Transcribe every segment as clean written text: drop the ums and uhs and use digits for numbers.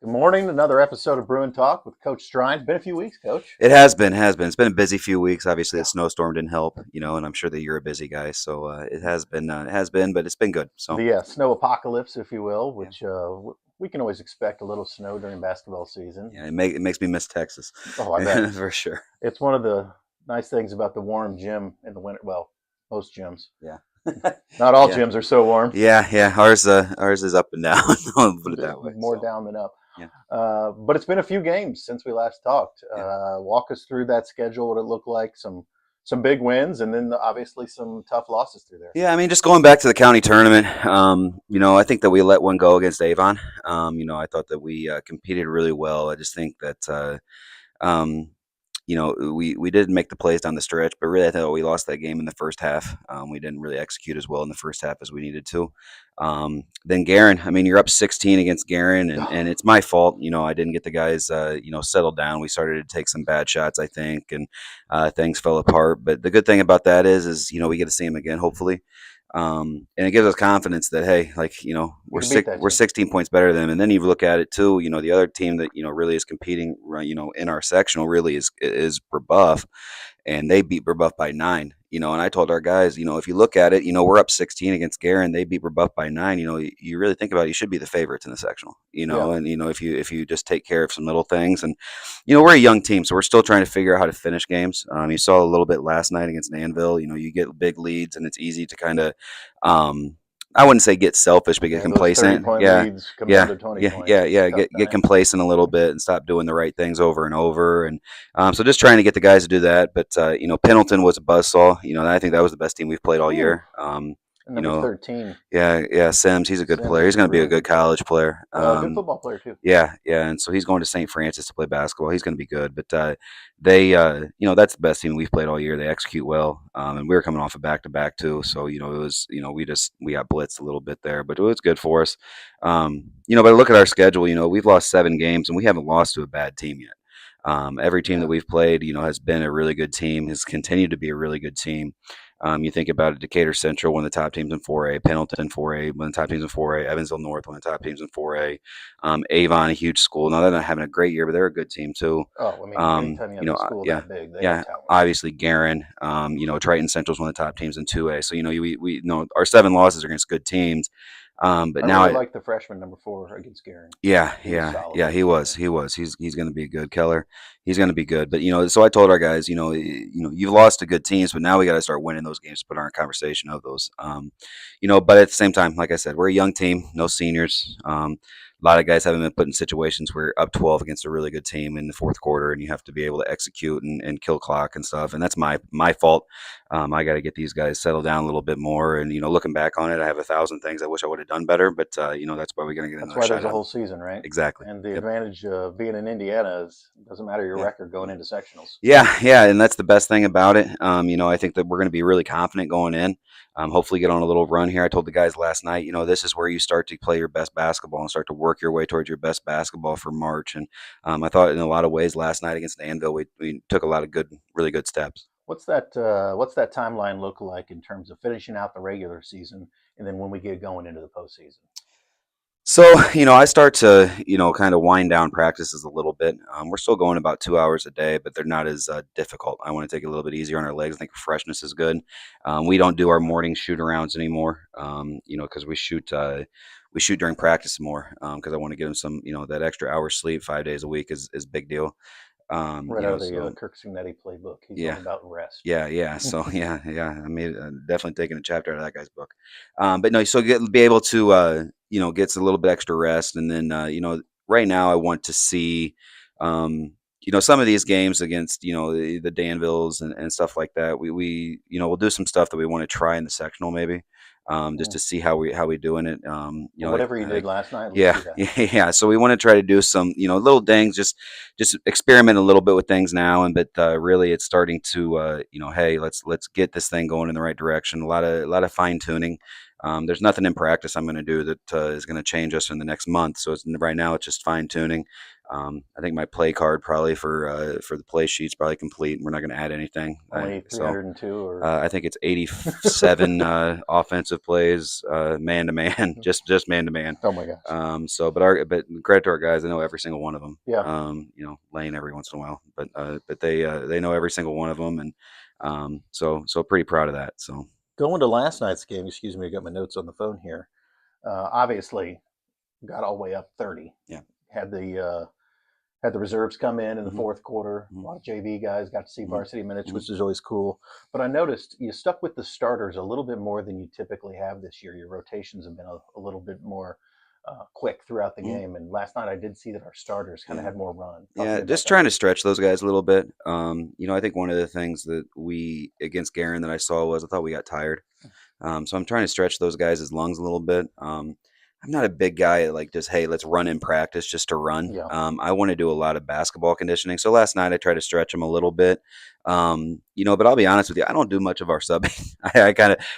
Good morning. Another episode of Bruin Talk with Coach Strine. It's been a few weeks, Coach. It has been, It's been a busy few weeks. Obviously, the Yeah. snowstorm didn't help, and I'm sure that you're a busy guy, so it has been, but it's been good. So The snow apocalypse, if you will, yeah, which we can always expect a little snow during basketball season. yeah, it makes me miss Texas Oh, I bet. for sure. It's one of the nice things about the warm gym in the winter. Well, most gyms. Yeah, Not all yeah, gyms are so warm. yeah. Ours is up and down. I'll put it that way. More So down than up. yeah, But it's been a few games since we last talked. yeah. Walk us through that schedule, what it looked like, some big wins, and then obviously some tough losses through there. Yeah, I mean, just going back to the county tournament, I think that we let one go against Avon. I thought that we competed really well. I just think that um, we did make the plays down the stretch, but really I thought we lost that game in the first half. We didn't really execute as well in the first half as we needed to. Then Garin, I mean, you're up 16 against Garin, and it's my fault. I didn't get the guys, settled down. We started to take some bad shots, I think, and things fell apart. But the good thing about that is we get to see them again, hopefully. And it gives us confidence that hey, You can beat that we're team. 16 points better than them. And then you look at it too. The other team that really is competing, right, in our sectional really is Brebeuf, and they beat Brebeuf by 9. And I told our guys, if you look at it, we're up 16 against Garin. They beat Brebeuf by 9. You really think about it, you should be the favorites in the sectional. Yeah. And if you just take care of some little things, and we're a young team, so we're still trying to figure out how to finish games. You saw a little bit last night against Danville. You get big leads, and it's easy to kind of I wouldn't say get selfish, but get Yeah, those 30 complacent. point Yeah, leads come down yeah, to 20 yeah, points. yeah, It's a yeah. tough Get time. complacent a little bit and stop doing the right things over and over. And so just trying to get the guys to do that. But Pendleton was a buzzsaw. I think that was the best team we've played all Ooh, year. and You number know, 13. yeah. Sims, he's a good Sims player. is He's going to be a really good good kid. college player. Good football player, too. Yeah, and so he's going to St. Francis to play basketball. He's going to be good, but that's the best team we've played all year. They execute well, and we were coming off a back to back too. So it was we got blitzed a little bit there, but it was good for us. But look at our schedule. We've lost 7 games, and we haven't lost to a bad team yet. Every team that Yeah. we've played, has been a really good team, has continued to be a really good team. You think about it, Decatur Central, one of the top teams in 4A, Pendleton 4A, one of the top teams in 4A, Evansville North, one of the top teams in 4A, Avon, a huge school. Now they're not having a great year, but they're a good team too. Oh, I mean, anytime you have a school Yeah, that big, they have yeah. talent. Obviously, Garin, Triton Central is one of the top teams in 2A. So we know our 7 losses are against good teams. But I now really like the freshman number 4 against Garin. yeah, He was yeah, solid. yeah. He was. He's going to be good. Keller, he's going to be good. But so I told our guys, you've lost to good teams, but now we got to start winning those games to put our conversation of those. But at the same time, like I said, we're a young team, no seniors. A lot of guys haven't been put in situations where you're up 12 against a really good team in the fourth quarter, and you have to be able to execute and kill clock and stuff. And that's my fault. I got to get these guys settled down a little bit more. And looking back on it, I have 1,000 things I wish I would have done better. But that's why we're going to get That's another why shot there's a at 'em. whole season, right? Exactly. And the Yep. advantage of being in Indiana is it doesn't matter your Yeah. record going into sectionals. Yeah, and that's the best thing about it. I think that we're going to be really confident going in. Hopefully, get on a little run here. I told the guys last night, this is where you start to play your best basketball and start to work your way towards your best basketball for March. And I thought in a lot of ways last night against Danville, we took a lot of really good steps. What's that timeline look like in terms of finishing out the regular season and then when we get going into the postseason? So, I start to, kind of wind down practices a little bit. We're still going about 2 hours a day, but they're not as difficult. I want to take it a little bit easier on our legs. I think freshness is good. We don't do our morning shoot arounds anymore, because we shoot during practice more, because I want to give them some, that extra hour sleep 5 days a week is a big deal. Right out of the So Kirk Signetti playbook. He's all yeah, about rest. yeah. So yeah. I made definitely taking a chapter out of that guy's book. But no, so be able to get a little bit extra rest, and then right now I want to see some of these games against the Danvilles and stuff like that. We we'll do some stuff that we want to try in the sectional maybe. Just Mm. to see how we doing it. Well, whatever you did last night, let's Yeah, see that. yeah. So we want to try to do some, little things, just experiment a little bit with things now, and but really, it's starting to, hey, let's get this thing going in the right direction. A lot of fine tuning. There's nothing in practice I'm going to do that is going to change us in the next month. So right now it's just fine tuning. I think my play card probably for the play sheet's probably complete. We're not going to add anything. Only So 302 or I think it's 87 offensive plays, man to man, just man to man. oh my gosh. But credit to our guys, they know every single one of them. Yeah. Lane every once in a while, but they know every single one of them, and so pretty proud of that. So Going to last night's game, excuse me, I got my notes on the phone here. Obviously got all the way up 30. yeah. Had the reserves come in the Mhm. fourth quarter. A Mhm. lot of JV guys got to see Mhm. varsity minutes, Mhm. which is always cool. But I noticed you stuck with the starters a little bit more than you typically have this year. Your rotations have been a little bit more quick throughout the Mhm. game. And last night I did see that our starters kind of Yeah. had more run. Talk to Yeah, me about just that. trying to stretch those guys a little bit. I think one of the things that we against Garen that I saw was I thought we got tired. So I'm trying to stretch those guys' lungs a little bit. I'm not a big guy at like just, hey, let's run in practice just to run. Yeah, I want to do a lot of basketball conditioning. So last night I tried to stretch them a little bit. But I'll be honest with you, I don't do much of our subbing.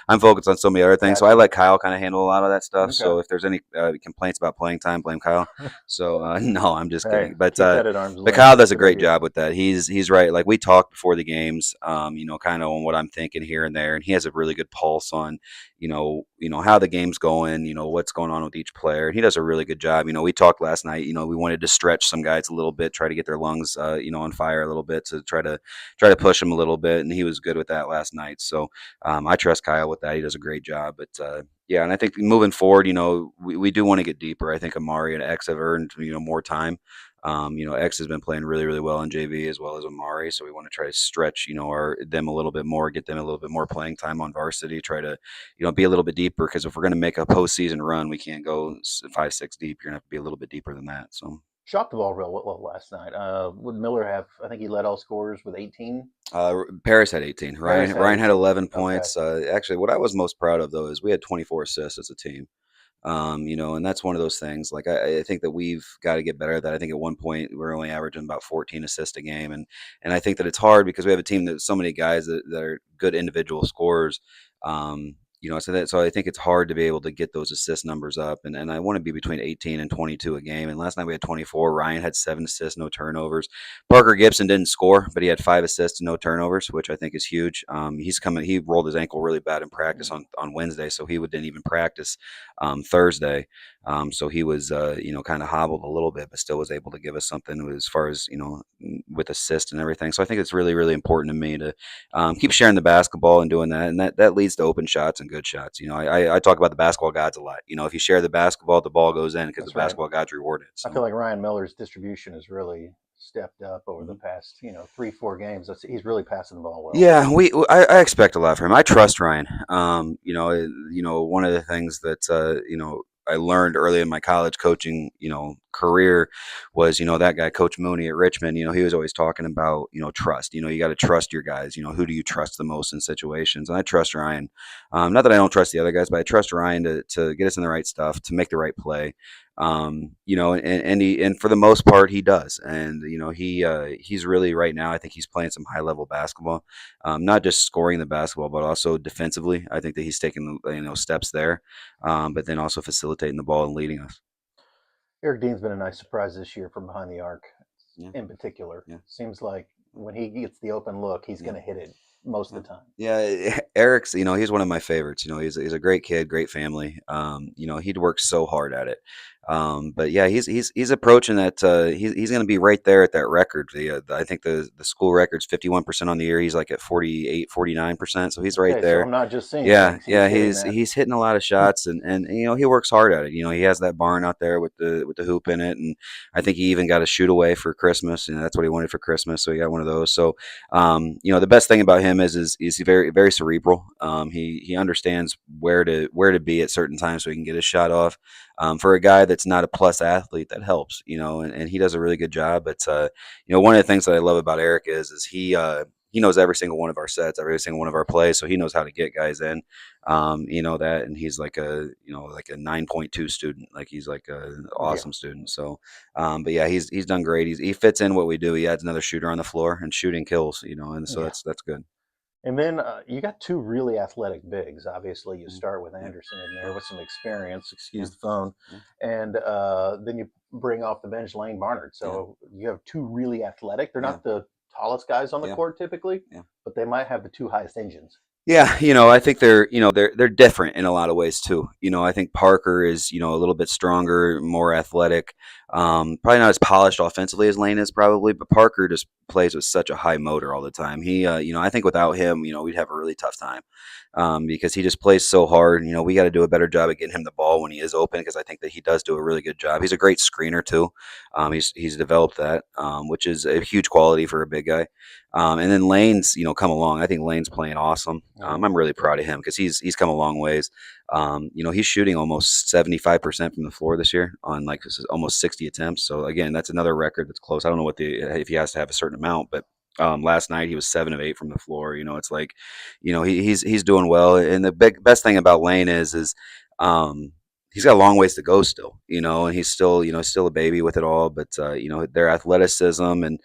I'm focused on so many other things. So I gotcha. let Kyle kind of handle a lot of that stuff. Okay. So if there's any complaints about playing time, blame Kyle. So no, I'm just Hey, kidding. But keep that at arm's length. Kyle It's does a a good great idea. job with that. He's right. Like we talk before the games, kind of on what I'm thinking here and there, and he has a really good pulse on how the game's going, what's going on with each player. And he does a really good job. We talked last night. We wanted to stretch some guys a little bit, try to get their lungs, on fire a little bit to try to push them a little bit, and he was good with that last night. So I trust Kyle with that. He does a great job. But yeah, and I think moving forward, we do want to get deeper. I think Amari and X have earned more time. X has been playing really, really well in JV as well as Amari, so we want to try to stretch, them a little bit more, get them a little bit more playing time on varsity, try to, be a little bit deeper because if we're going to make a postseason run, we can't go 5, 6 deep. You're gonna have to be a little bit deeper than that. So Shot the ball real well last night. Would Miller have? I think he led all scorers with 18. Paris had 18. Paris Ryan had Ryan had 18. 11 Okay. points. Actually, what I was most proud of though is we had 24 assists as a team. And that's one of those things. Like I think that we've got to get better at that. I think at one point we we're only averaging about 14 assists a game, and I think that it's hard because we have a team that so many guys that are good individual scorers. So I think it's hard to be able to get those assist numbers up, and I want to be between 18 and 22 a game. And last night we had 24. Ryan had 7 assists, no turnovers. Parker Gibson didn't score, but he had 5 assists and no turnovers, which I think is huge. He rolled his ankle really bad in practice on Wednesday, so he didn't even practice Thursday. So he was, kind of hobbled a little bit, but still was able to give us something as far as, with assist and everything. So I think it's really, really important to me to keep sharing the basketball and doing that. And that leads to open shots and good shots. I talk about the basketball gods a lot. If you share the basketball, the ball goes in because the That's right. basketball gods reward it. I So. feel like Ryan Miller's distribution has really stepped up over the Mhm. past, 3, 4 games. He's really passing the ball well. Yeah, I expect a lot from him. I trust Ryan. One of the things that I learned early in my college coaching career was that guy Coach Mooney at Richmond. He was always talking about trust. You got to trust your guys. Who do you trust the most in situations? And I trust Ryan. Not that I don't trust the other guys, but I trust Ryan to get us in the right stuff, to make the right play. And for the most part he does, and he's really right now. I think he's playing some high level basketball, not just scoring the basketball, but also defensively. I think that he's taking steps there, but then also facilitating the ball and leading us. Eric Dean's been a nice surprise this year from behind the arc, Yeah, in particular. yeah, Seems like when he gets the open look, he's yeah. going to hit it most Yeah. of the time. Yeah, Eric's, he's one of my favorites. He's a great kid, great family. He'd worked so hard at it. But yeah, he's approaching that. He's going to be right there at that record. I think the school record's 51% on the year. He's like at 48, 49%. So he's right Okay, so there. I'm not just seeing Yeah, things; he's yeah, hitting he's that. he's hitting a lot of shots, and he works hard at it. He has that barn out there with the hoop in it, and I think he even got a shoot away for Christmas, and that's what he wanted for Christmas, so he got one of those. So, the best thing about him is he's very very cerebral. He understands where to be at certain times so he can get his shot off. For a guy that's not a plus athlete, that helps, and he does a really good job. But one of the things that I love about Eric is he knows every single one of our sets, every single one of our plays, so he knows how to get guys in. That, and he's like a 9.2 student, like he's like a Yeah, awesome student. So, but yeah, he's done great. He fits in what we do. He adds another shooter on the floor, and shooting kills, and so yeah. that's good. And then you got two really athletic bigs. Obviously, you Mhm. start with Yeah, Anderson in there with some experience. yeah, Excuse the phone, yeah, and then you bring off the bench Lane Barnard. yeah, So you have two really athletic. They're yeah, not the tallest guys on the yeah, court typically, yeah. but they might have the two highest engines. Yeah, I think they're different in a lot of ways too. I think Parker is, a little bit stronger, more athletic. Probably not as polished offensively as Lane is probably, but Parker just plays with such a high motor all the time. He, I think without him, we'd have a really tough time. Because he just plays so hard. We got to do a better job of getting him the ball when he is open because I think that he does do a really good job. He's a great screener too. He's developed that, which is a huge quality for a big guy. And then Lane's, come along. I think Lane's playing awesome. Mm-hmm. I'm really proud of him because he's come a long ways. He's shooting almost 75% from the floor this year on like almost 60 attempts. So again, that's another record that's close. I don't know if he has to have a certain amount, but last night he was 7 of 8 from the floor. It's like, he's doing well. And the best thing about Lane is um, he's got a long ways to go still. And he's still still a baby with it all. But their athleticism and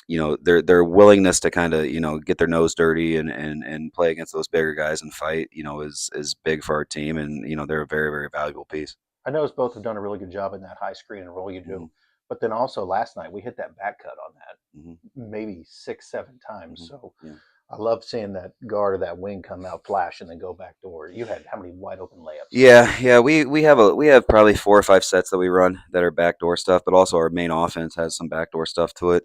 their willingness to kind of get their nose dirty and play against those bigger guys and fight is big for our team, and they're a very, very valuable piece. I know us both have done a really good job in that high screen and roll you Hmm. do, but then also last night we hit that back cut on that Hmm. maybe 6, 7 times. Hmm. So Yeah. I love seeing that guard or that wing come out, flash, and then go back door. You had how many wide open layups? Yeah. We have probably 4 or 5 sets that we run that are backdoor stuff, but also our main offense has some backdoor stuff to it.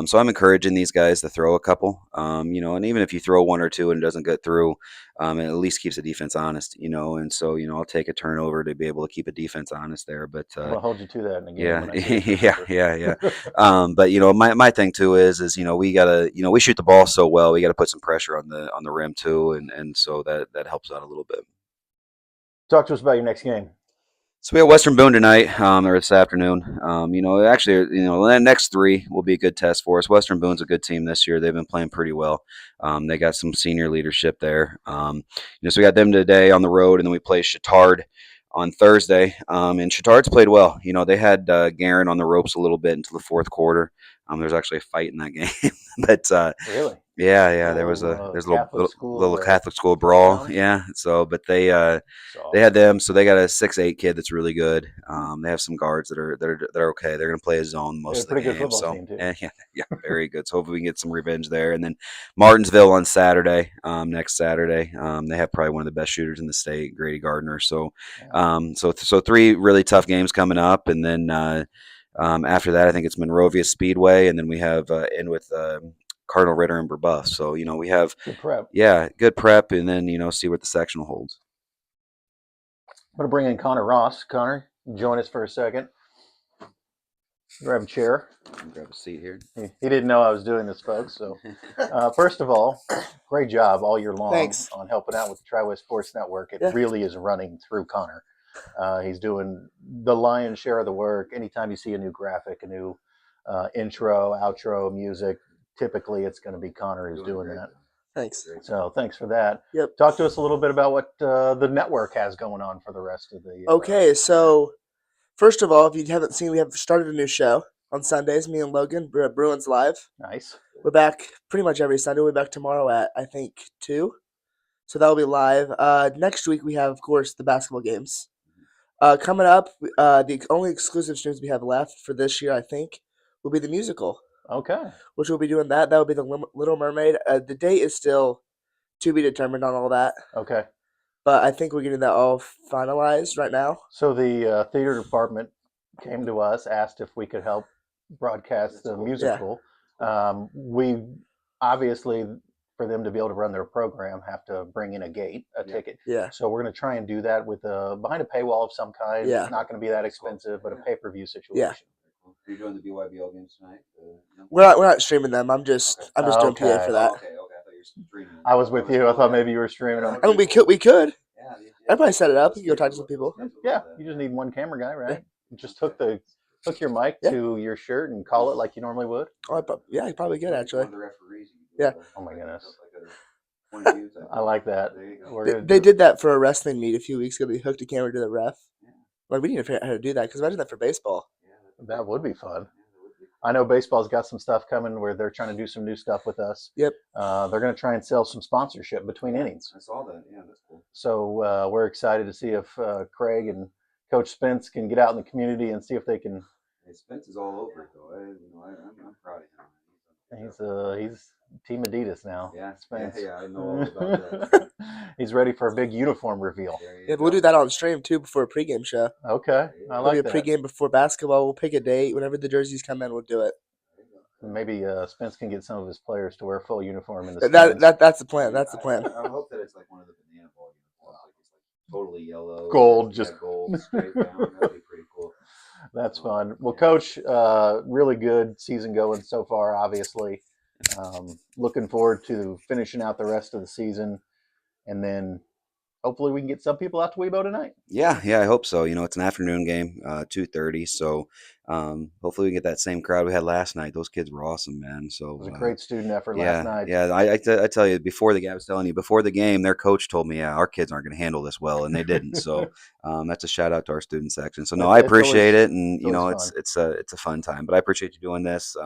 So I'm encouraging these guys to throw a couple. And even if you throw one or two and it doesn't get through, it at least keeps the defense honest. And so I'll take a turnover to be able to keep a defense honest there. But I'm gonna hold you to that in a game yeah, when I see a yeah, turnover. yeah, yeah. But my thing too is we gotta we shoot the ball so well, we gotta put some pressure on the rim too, and so that helps out a little bit. Talk to us about your next game. So we have Western Boone tonight, or this afternoon. Actually, the next three will be a good test for us. Western Boone's a good team this year. They've been playing pretty well. They got some senior leadership there. So we got them today on the road, and then we play Chittard on Thursday. And Chittard's played well. They had Garen on the ropes a little bit until the fourth quarter. There's actually a fight in that game, but Really? yeah, there was Little there's a little Catholic little school Catholic school brawl. throwdown. Yeah, so but It's they had awesome. them, so they got a 6'8" kid that's really good. They have some guards that are okay. They're going to play a zone They have most a of the pretty good game. football So team too. yeah, yeah, very good. So hopefully we can get some revenge there. And then Martinsville on Saturday, next Saturday. They have probably one of the best shooters in the state, Grady Gardner. So Yeah. so three really tough games coming up, and then after that, I think it's Monrovia Speedway, and then we have end with Cardinal Ritter and Brebeuf. So we have Good prep. yeah good prep, and then see what the sectional holds. I'm gonna bring in Connor Ross. Connor, join us for a second. Grab a chair. Grab a seat here. He didn't know I was doing this, folks. So, first of all, great job all year long Thanks. on helping out with the Tri-West Sports Network. It Yeah. really is running through Connor. He's doing the lion's share of the work. Anytime you see a new graphic, a new intro, outro, music, typically it's going to be Connor who's doing that. Thanks. So, thanks for that. Yep. Talk to us a little bit about what the network has going on for the rest of the. Okay, so first of all, if you haven't seen, we have started a new show on Sundays. Me and Logan, we're at Bruins Live. Nice. We're back pretty much every Sunday. We're back tomorrow at I think 2, so that'll be live. Next week we have, of course, the basketball games. Coming up, the only exclusive streams we have left for this year, I think, will be the musical, Okay. which we'll be doing that. That will be the Little Mermaid. The date is still to be determined on all that, Okay. but I think we're getting that all finalized right now. So the theater department came to us, asked if we could help broadcast the musical. We obviously, for them to be able to run their program, have to bring in a ticket. Yeah. So we're going to try and do that with behind a paywall of some kind. Yeah. Not going to be that expensive, but a pay-per-view situation. Yeah. Are you doing the BYBL games tonight? We're not streaming them. I'm just doing PA Okay. for that. Okay. I thought you were streaming. I was with you. I thought maybe you were streaming them. I mean, we could. Yeah, I'd probably set it up. We could go talk to some people. Yeah, you just need one camera guy, right? Just hook your mic Yeah. to your shirt and call it like you normally would. Oh, yeah, you probably could actually. Yeah. Oh my goodness. I like that. They did that for a wrestling meet a few weeks ago. They hooked a camera to the ref. Like we need to figure out how to do that because imagine that for baseball. That would be fun. I know baseball's got some stuff coming where they're trying to do some new stuff with us. Yep. They're going to try and sell some sponsorship between innings. I saw that. Yeah, that's cool. So we're excited to see if Craig and Coach Spence can get out in the community and see if they can. Hey, Spence is all over it, though. I'm proud of him. He's Team Adidas now. Yeah, Spence. yeah, I know all about that. He's ready for a big uniform reveal. Yeah, but we'll do that on stream too before a pregame show. Okay, I like Maybe a that. pregame before basketball. We'll pick a date whenever the jerseys come in. We'll do it. Maybe Spence can get some of his players to wear full uniform in the That's the plan. That's the plan. I hope that it's like one of the banana ball uniforms, like it's like totally yellow, gold, yeah, just gold straight down. That'd be pretty cool. That's fun. Well, Coach, really good season going so far, obviously. Looking forward to finishing out the rest of the season. And then hopefully we can get some people out to Weibo tonight. Yeah, I hope so. It's an afternoon game, 2:30. So hopefully we get that same crowd we had last night. Those kids were awesome, man. So It was a great student effort yeah, last night. yeah. I tell you, before the game, I was telling you, before the game, their coach told me, yeah, our kids aren't going to handle this well, and they didn't. So that's a shout out to our student section. So no, I appreciate it, and it's a fun time. But I appreciate you doing this.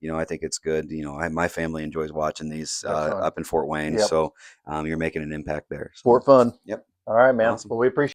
I think it's good. My family enjoys watching these up in Fort Wayne. Yep. So you're making an impact there. So. Sport fun. Yep. All right, man. Awesome. Well, we appreciate